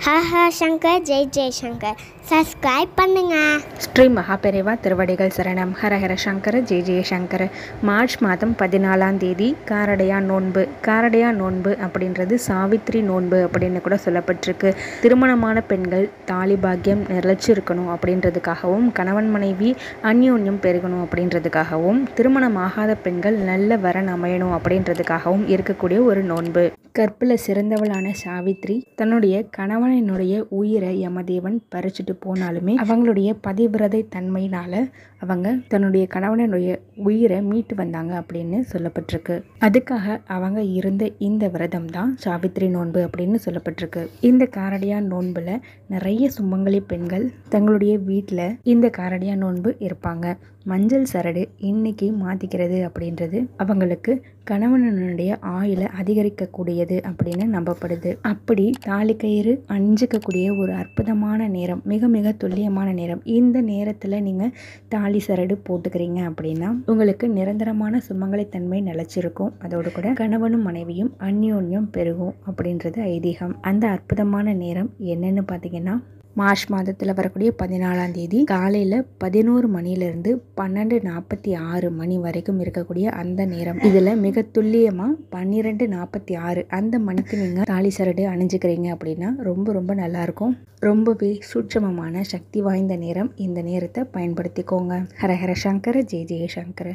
ஹஹ Shankar Jai Jaishankar subscribe பண்ணுங்க. ஸ்ரீ மகாபெரிவா திருவடிகள் சரணம். ஹரஹர சங்கர ஜெய் ஜெயசங்கர. மார்ச் மாதம் 14ஆம் தேதி காரடையா நோன்பு. காரடையா நோன்பு அப்படின்றது சாவித்ரி நோன்பு அப்படின்னு கூட சொல்லப்பட்டிருக்கு. திருமணமான பெண்கள் தாலி பாக்கியம் நிலைச்சிருக்கணும் அப்படின்றதுக்காகவும், கணவன் மனைவி அந்யோன்யம் பெருகணும் அப்படின்றதுக்காகவும், திருமணமாகாத பெண்கள் நல்ல வரன் அமையணும் அப்படின்றதுக்காகவும் இருக்கக்கூடிய ஒரு நோன்பு. கற்பில் சிறந்தவளான சாவித்ரி தன்னுடைய கணவனினுடைய உயிரை யமதேவன் பறிச்சுட்டு போனாலுமே அவங்களுடைய பதிவிரதை தன்மையினால அவங்க தன்னுடைய கணவனுடைய உயிரை மீட்டு வந்தாங்க அப்படின்னு சொல்லப்பட்டிருக்கு. அதுக்காக அவங்க இருந்த இந்த விரதம் தான் சாவித்ரி நோன்பு அப்படின்னு சொல்லப்பட்டிருக்கு. இந்த காரடையா நோன்புல நிறைய சுமங்கலி பெண்கள் தங்களுடைய வீட்டில் இந்த காரடையா நோன்பு இருப்பாங்க. மஞ்சள் சரடு இன்னைக்கு மாற்றிக்கிறது அப்படின்றது அவங்களுக்கு கணவனுடைய ஆயுளை அதிகரிக்கக்கூடியது அப்படின்னு நம்பப்படுது. அப்படி தாலி கயிறு அணிஞ்சிக்கக்கூடிய ஒரு அற்புதமான நேரம், மிக மிக துல்லியமான நேரம். இந்த நேரத்தில் நீங்கள் தாலி சரடு போட்டுக்கிறீங்க அப்படின்னா உங்களுக்கு நிரந்தரமான சுமங்கலித்தன்மை நிலைச்சிருக்கும். அதோடு கூட கணவனும் மனைவியும் அந்யோன்யம் பெருகும் அப்படின்றது ஐதீகம். அந்த அற்புதமான நேரம் என்னன்னு பார்த்தீங்கன்னா மார்ச் மாதத்தில் வரக்கூடிய 14ஆம் தேதி காலையில் 11 மணிலேருந்து 12:46 மணி வரைக்கும் இருக்கக்கூடிய அந்த நேரம். இதில் மிக துல்லியமாக 12:46 அந்த மணிக்கு நீங்கள் தாலி சரடு அணிஞ்சுக்கிறீங்க அப்படின்னா ரொம்ப ரொம்ப நல்லாயிருக்கும். ரொம்பவே சூட்சமமான சக்தி வாய்ந்த நேரம். இந்த நேரத்தை பயன்படுத்திக்கோங்க. ஹரஹர சங்கர ஜெய ஜெயசங்கர.